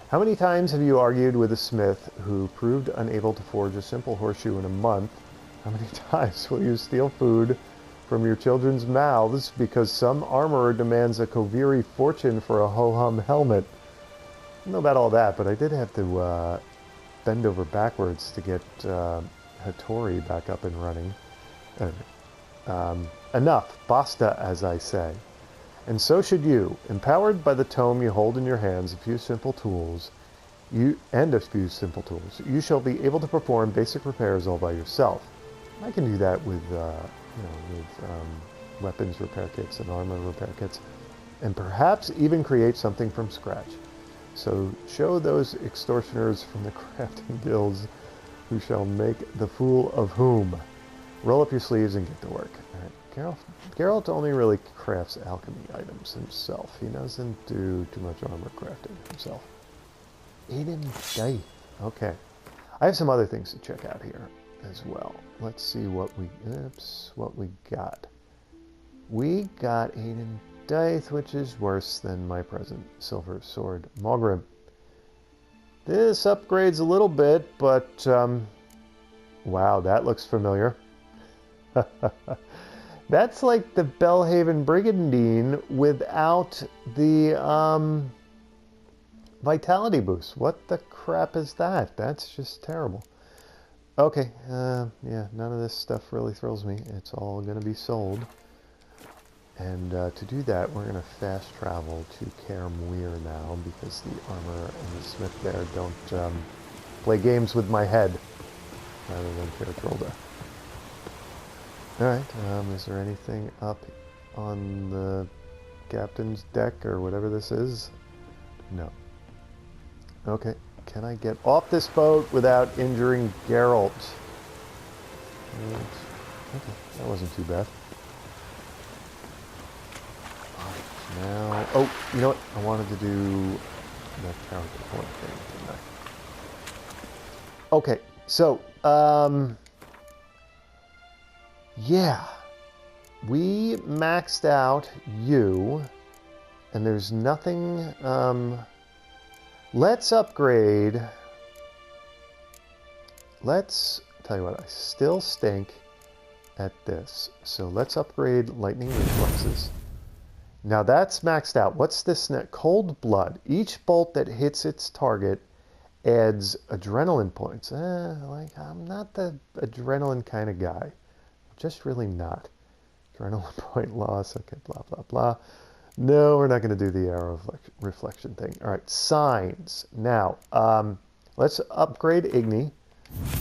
A: How many times have you argued with a smith who proved unable to forge a simple horseshoe in a month? How many times will you steal food from your children's mouths because some armorer demands a Koviri fortune for a ho-hum helmet? I don't know about all that, but I did have to bend over backwards to get Hattori back up and running. Anyway, enough. Basta, as I say. And so should you. Empowered by the tome you hold in your hands, a few simple tools, you shall be able to perform basic repairs all by yourself. I can do that with, weapons repair kits and armor repair kits, and perhaps even create something from scratch. So show those extortioners from the crafting guilds who shall make the fool of whom. Roll up your sleeves and get to work. All right. Geralt only really crafts alchemy items himself. He doesn't do too much armor crafting himself. Aiden Day. Okay. I have some other things to check out here as well. Let's see what we got. We got Aiden Dyth, which is worse than my present silver sword Mogrim. This upgrades a little bit, but wow, that looks familiar. That's like the Belhaven Brigandine without the vitality boost. What the crap is that? That's just terrible. Okay, yeah, none of this stuff really thrills me. It's all going to be sold. And to do that, we're going to fast travel to Kaer Muir now, because the armor and the smith there don't play games with my head. rather than Geralt. Alright, is there anything up on the captain's deck or whatever this is? No. Okay, can I get off this boat without injuring Geralt? Okay, that wasn't too bad. Alright, now... Oh, you know what? I wanted to do that character point thing, didn't I? Okay, so, yeah. We maxed out you, and there's nothing... Let's upgrade... Let's... Tell you what, I still stink at this. So let's upgrade lightning reflexes. Now that's maxed out. What's this next? Cold blood. Each bolt that hits its target adds adrenaline points. Like, I'm not the adrenaline kind of guy. Just really not. Adrenaline point loss. Okay, blah, blah, blah. No, we're not going to do the arrow reflection thing. All right, signs. Now, let's upgrade Igni.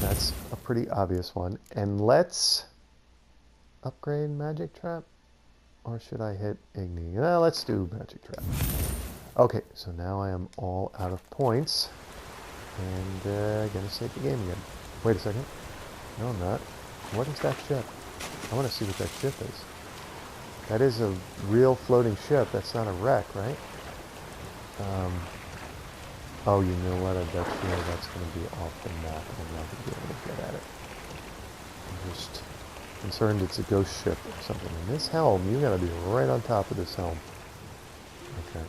A: That's a pretty obvious one. And let's upgrade Magic Trap. Or should I hit Igni? No, let's do Magic Trap. Okay, so now I am all out of points. And gonna save the game again. Wait a second. No, I'm not. What is that ship? I want to see what that ship is. That is a real floating ship. That's not a wreck, right? Oh, you know what? I bet you that's going to be off the map. I'm not going to be able to get at it. I'm just concerned it's a ghost ship or something. And this helm, you got to be right on top of this helm. Okay.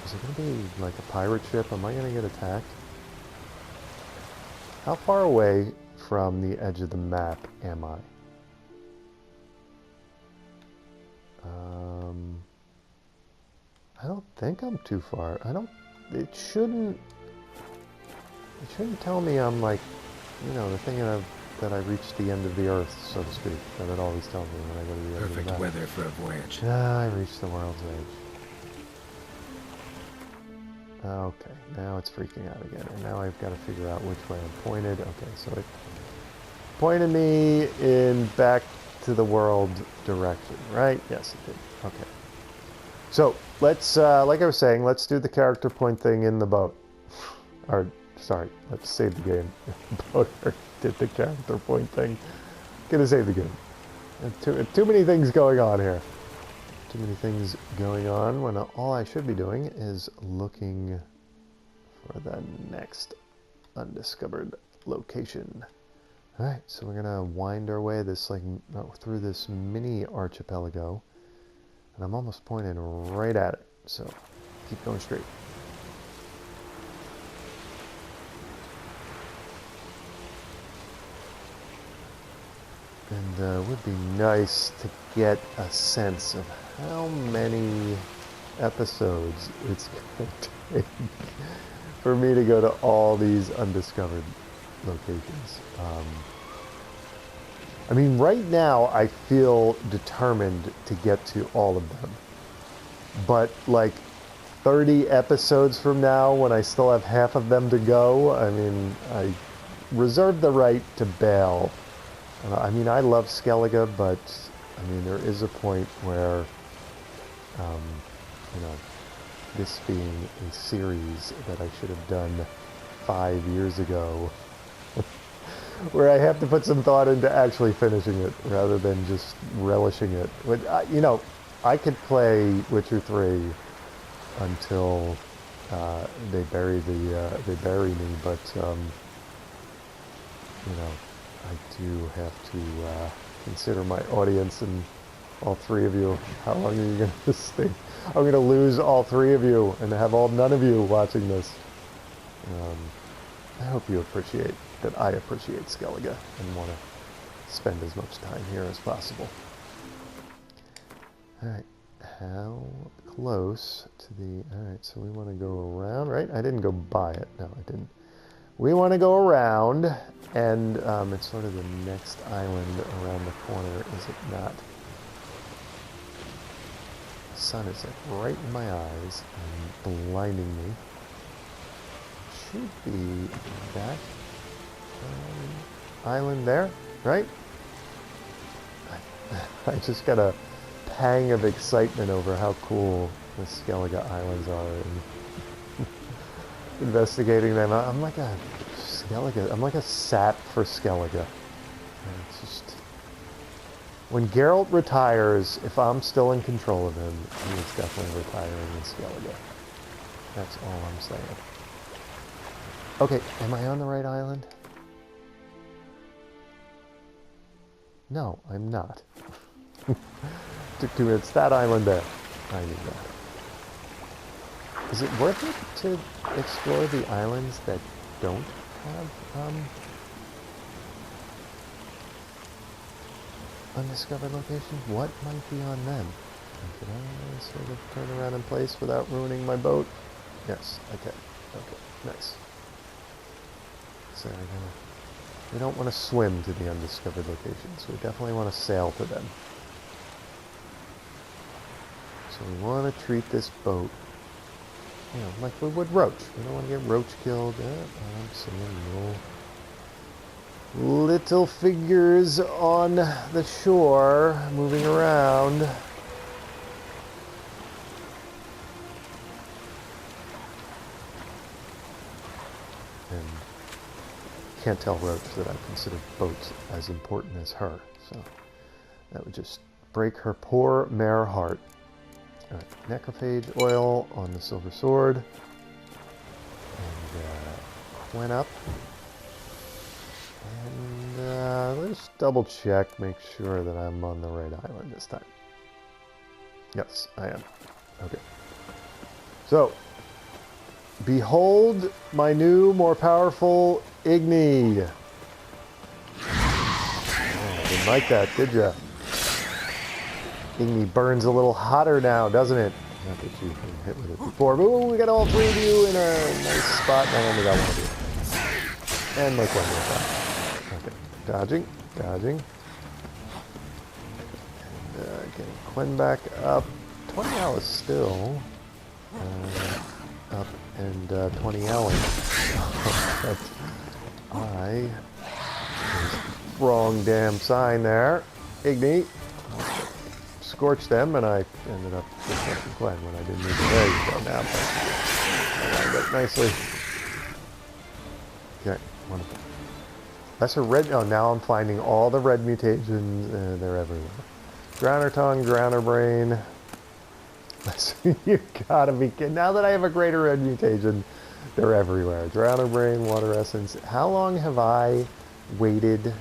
A: Is it going to be like a pirate ship? Am I going to get attacked? How far away from the edge of the map am I? I don't think I'm too far. It shouldn't tell me I'm like, you know, the thing that I reached the end of the earth, so to speak. That it always tells me when I go to the end of the map.
B: Perfect weather for a voyage.
A: Ah, I reached the world's edge. Okay, now it's freaking out again. And now I've got to figure out which way I'm pointed. Okay, so it pointed me in back to the world direction, right? Yes, it did. Okay. So, let's, like I was saying, let's do the character point thing in the boat. Or, sorry, let's save the game. The boat did the character point thing. Gonna save the game. Too many things going on here. Too many things going on when all I should be doing is looking for the next undiscovered location. Alright, so we're gonna wind our way through this mini archipelago. And I'm almost pointing right at it, so keep going straight. And it would be nice to get a sense of how many episodes it's going to take for me to go to all these undiscovered locations. I mean, right now I feel determined to get to all of them. But like 30 episodes from now, when I still have half of them to go, I mean, I reserve the right to bail. I mean, I love Skellige, but I mean, there is a point where, you know, this being a series that I should have done 5 years ago, where I have to put some thought into actually finishing it rather than just relishing it. But, you know, I could play Witcher 3 until they bury me, but you know, I do have to consider my audience and all three of you. How long are you going to stay? I'm going to lose all three of you and have none of you watching this. I hope you appreciate that I appreciate Skellige and want to spend as much time here as possible. Alright, how close to the... Alright, so we want to go around, right? I didn't go by it. No, I didn't. We want to go around, and it's sort of the next island around the corner, is it not? The sun is like right in my eyes and blinding me. should be that island there, right? I just got a pang of excitement over how cool the Skellige Islands are, and investigating them. I'm like a Skellige. I'm like a sap for Skellige. And it's just when Geralt retires, if I'm still in control of him, he is definitely retiring in Skellige. That's all I'm saying. Okay, am I on the right island? No, I'm not. Took 2 minutes. That island there. I knew that. Is it worth it to explore the islands that don't have undiscovered location? What might be on them? Can I sort of turn around in place without ruining my boat? Yes, okay. Okay, nice. So we don't want to swim to the undiscovered locations. We definitely want to sail to them. So we want to treat this boat, you know, like we would roach. We don't want to get roach killed. I'm seeing little figures on the shore moving around. And can't tell Roach that I consider boats as important as her, so that would just break her poor mare heart. Alright, necrophage oil on the silver sword. And went up. And let's double check, make sure that I'm on the right island this time. Yes, I am. Okay. So, behold my new, more powerful Igni. Oh, didn't like that, did ya? Igni burns a little hotter now, doesn't it? Not that you've been hit with it before, but we got all 3 of you in a nice spot, and I only got 1 of you. And like 1 more time. Okay, dodging, dodging. And getting Quinn back up. 20 hours still. Up and 20 Ellen. But I wrong damn sign there. Igni scorched them, and I ended up with Glenn when I didn't need to. There you go now. I lined up nicely. Okay, wonderful. Lesser red. Oh, now I'm finding all the red mutations. They're everywhere. Drowner tongue, drowner brain. You gotta be kidding. Now that I have a greater red mutation, they're everywhere. Drowner brain, water essence. How long have I waited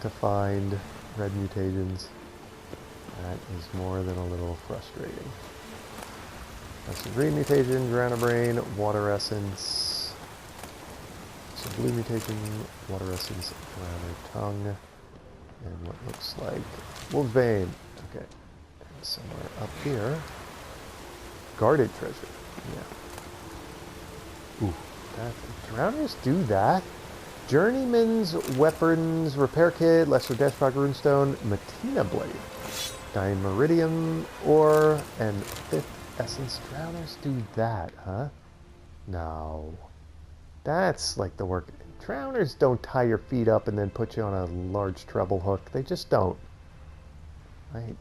A: to find red mutations? That is more than a little frustrating. That's a green mutation, drowner brain, water essence. So blue mutation, water essence, drowner tongue, and what looks like wolf vein. Okay, and somewhere up here. Guarded treasure. Yeah. Ooh, that, drowners do that. Journeyman's weapons repair kit, lesser dashbox runestone, Matina blade, dimeridium ore, and 5th essence. Drowners do that, huh? No. That's like the work. Drowners don't tie your feet up and then put you on a large treble hook. They just don't. I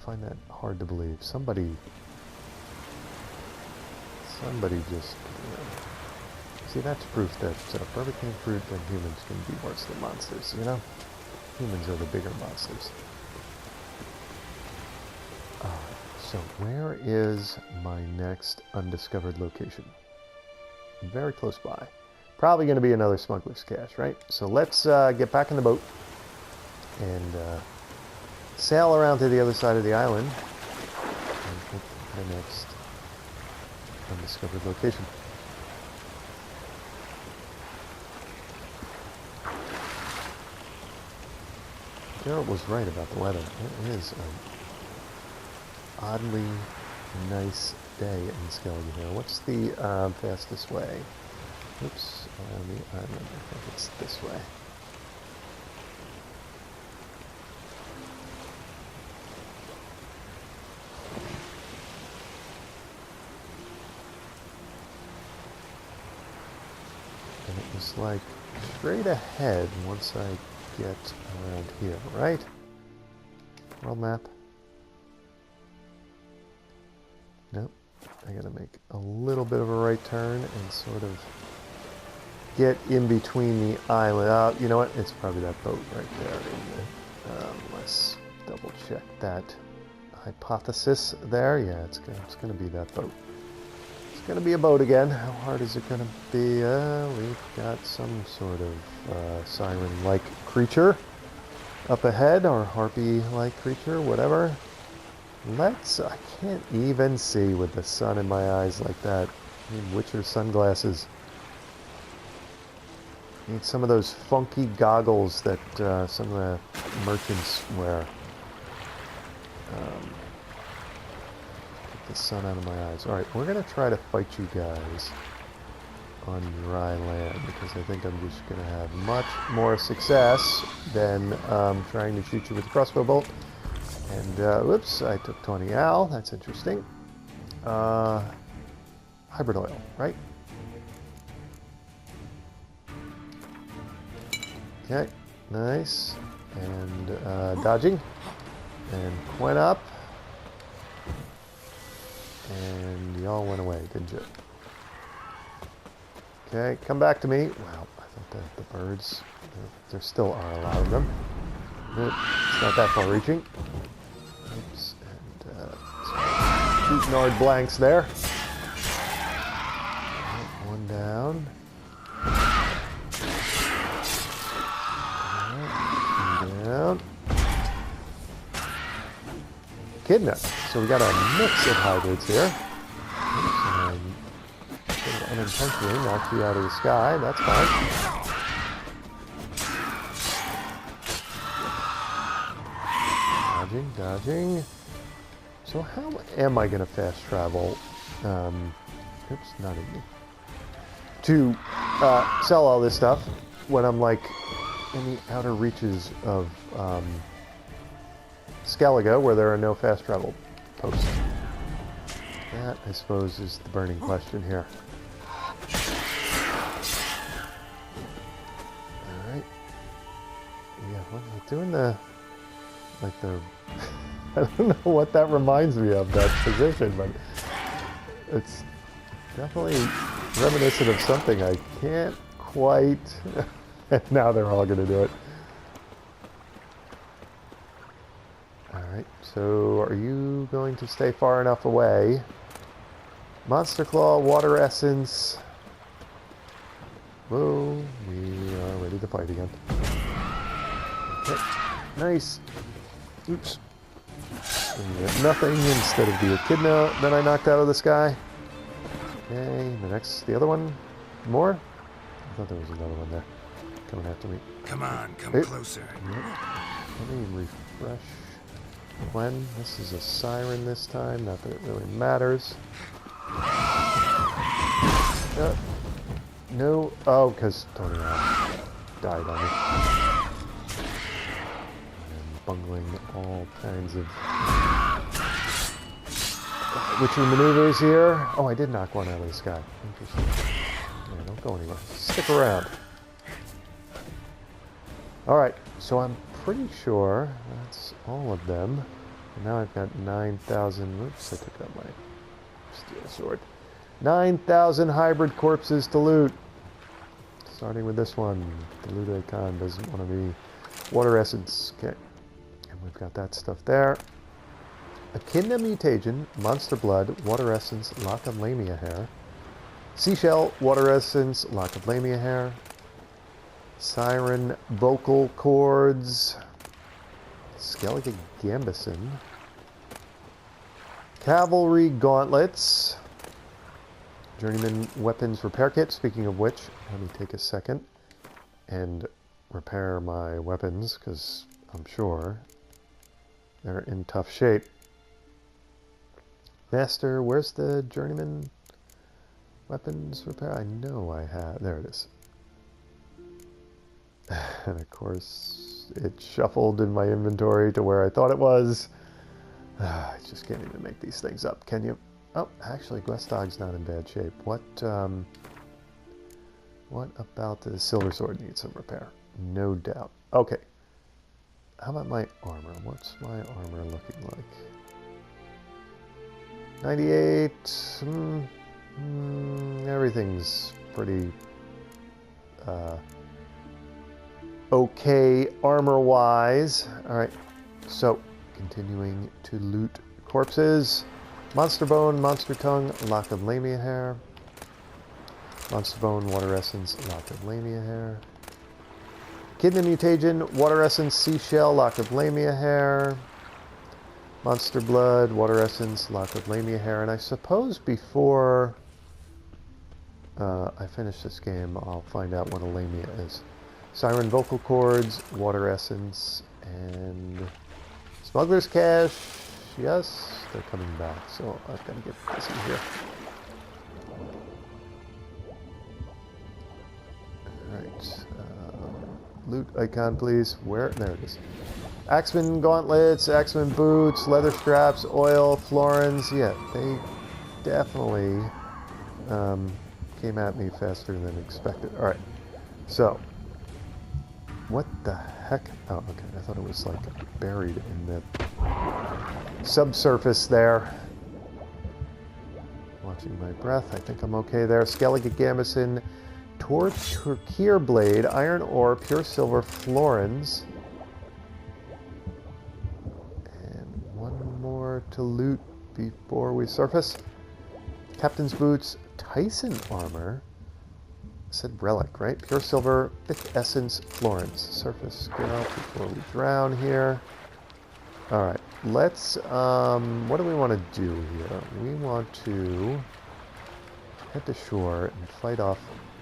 A: find that hard to believe. Somebody just, you know. See, that's proof that perfect king fruit and humans can be worse than monsters, you know? Humans are the bigger monsters. So where is my next undiscovered location? Very close by. Probably going to be another smuggler's cache, right? So let's get back in the boat and sail around to the other side of the island and pick the next undiscovered location. Geralt was right about the weather. It is an oddly nice day in Skellige here. What's the fastest way? Oops, the island. I think it's this way. looks like straight ahead once I get around here, right? World map. Nope. I gotta make a little bit of a right turn and sort of get in between the island. You know what? It's probably that boat right there. Let's double check that hypothesis there. Yeah, it's gonna be that boat. It's gonna be a boat again. How hard is it gonna be? We've got some sort of siren-like creature up ahead, or harpy-like creature, whatever. I can't even see with the sun in my eyes like that. I need Witcher sunglasses. Need some of those funky goggles that some of the merchants wear. Get the sun out of my eyes. Alright, we're going to try to fight you guys on dry land, because I think I'm just going to have much more success than trying to shoot you with a crossbow bolt. And, whoops, I took 20 Al. That's interesting. Hybrid oil, right? Okay, nice. And dodging. And Quen up. And y'all went away, didn't you? Okay, come back to me. Wow, I thought that the birds, there still are a lot of them. It's not that far reaching. Oops, and shooting hard blanks there. One down. Down. Echidna. So we got a mix of hybrids here. Oops, and unintentionally knocked you out of the sky. That's fine. Dodging. So how am I going to fast travel? Oops, not in me. To sell all this stuff when I'm like in the outer reaches of Skellige, where there are no fast travel posts. That, I suppose, is the burning question here. Alright. Yeah, what am I doing? Like the... I don't know what that reminds me of, that position, but it's definitely reminiscent of something I can't quite... And now they're all going to do it. Alright, so are you going to stay far enough away? Monster Claw, Water Essence. Whoa, we are ready to fight again. Okay, nice. Oops. And you get nothing instead of the Echidna that I knocked out of the sky. Okay, the other one. More? I thought there was another one there. Coming after me.
B: Come on, come closer.
A: Let me refresh. Quen, this is a siren this time, not that it really matters. No, oh, because Tony died on me. And bungling all kinds of witchy maneuvers here. Oh, I did knock one out of the sky. Interesting. Yeah, don't go anywhere. Stick around. Alright, so I'm pretty sure that's all of them. And now I've got 9,000... Oops, I took out my steel sword. 9,000 hybrid corpses to loot. Starting with this one. The loot icon doesn't want to be water essence. Okay. And we've got that stuff there. Echidna mutation, monster blood, water essence, lock of lamia hair. Seashell, water essence, lock of lamia hair. Siren vocal cords. Skellige Gambison. Cavalry gauntlets. Journeyman weapons repair kit. Speaking of which, let me take a second and repair my weapons, because I'm sure they're in tough shape. Master, where's the journeyman weapons repair? I know I have. There it is. And of course, it shuffled in my inventory to where I thought it was. I just can't even make these things up, can you? Oh, actually, Gwestog's not in bad shape. What What about the silver sword needs some repair? No doubt. Okay. How about my armor? What's my armor looking like? 98. Everything's pretty okay armor-wise. Alright, so continuing to loot corpses. Monster bone, monster tongue, lock of lamia hair. Monster bone, water essence, lock of lamia hair. Kidney mutagen, water essence, seashell, lock of lamia hair. Monster blood, water essence, lock of lamia hair. And I suppose before I finish this game, I'll find out what a lamia is. Siren vocal cords, water essence, and smuggler's cash. Yes, they're coming back, so I've got to get busy here. Alright, loot icon please. Where? There it is. Axeman gauntlets, axeman boots, leather straps, oil, florins. Yeah, they definitely came at me faster than expected. Alright, so what the heck? Oh, okay, I thought it was like buried in the subsurface there. Watching my breath, I think I'm okay there. Skellige gambeson, torture blade, iron ore, pure silver, florins. And one more to loot before we surface. Captain's boots, Tyson armor. I said relic, right? Pure silver, thick essence, florins. Surface Geralt before we drown here. Alright, let's, what do we want to do here? We want to head to shore and fight off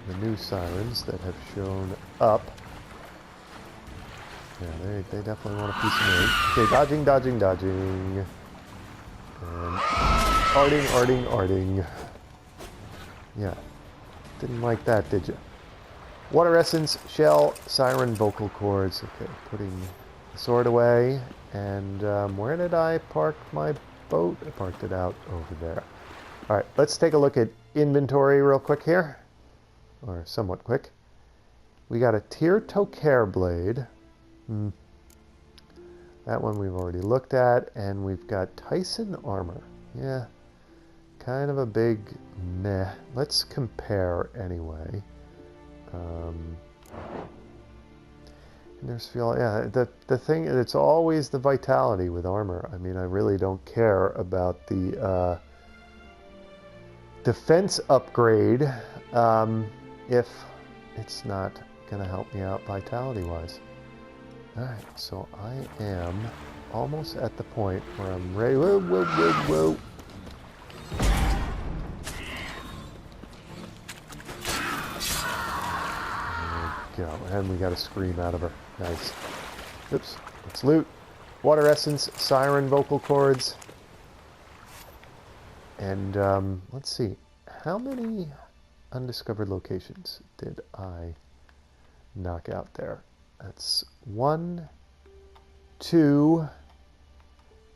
A: the new sirens that have shown up. Yeah, they definitely want a piece of me. Okay, dodging, dodging, dodging. And arting. Yeah, didn't like that, did you? Water essence, shell, siren vocal cords. Okay, putting the sword away. And where did I park my boat? I parked it out over there. Alright, let's take a look at inventory real quick here. Or somewhat quick. We got a Tyr Tokair blade. That one we've already looked at. And we've got Tyson armor. Yeah, kind of a big meh. Let's compare anyway. There's fuel. Yeah, the thing, it's always the vitality with armor. I mean, I really don't care about the defense upgrade if it's not going to help me out vitality-wise. Alright, so I am almost at the point where I'm ready. Whoa, whoa, whoa, whoa. There we go. And we got a scream out of her. Nice. Oops. Let's loot. Water essence, siren vocal cords. And let's see. How many undiscovered locations did I knock out there? That's 1, 2,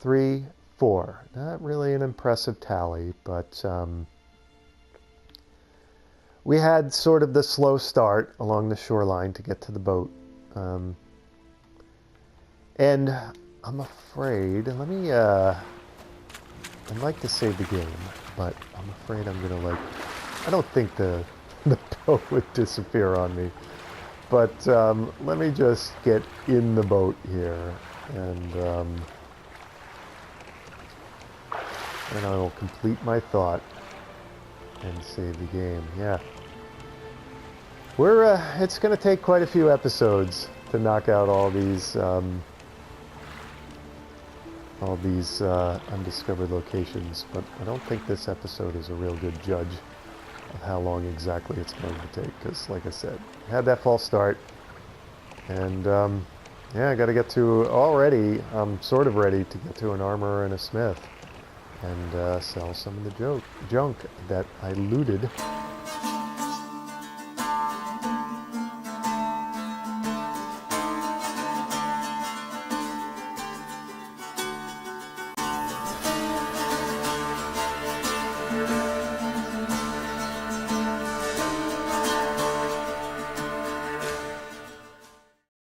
A: 3, 4. Not really an impressive tally, but we had sort of the slow start along the shoreline to get to the boat. And I'm afraid, I'd like to save the game, but I'm afraid I'm going to I don't think the boat would disappear on me. But let me just get in the boat here, and I will complete my thought and save the game. Yeah, it's going to take quite a few episodes to knock out all these undiscovered locations, but I don't think this episode is a real good judge of how long exactly it's going to take, because like I said, I had that false start, and yeah, I got to get to, already I'm sort of ready to get to an armorer and a smith and sell some of the junk that I looted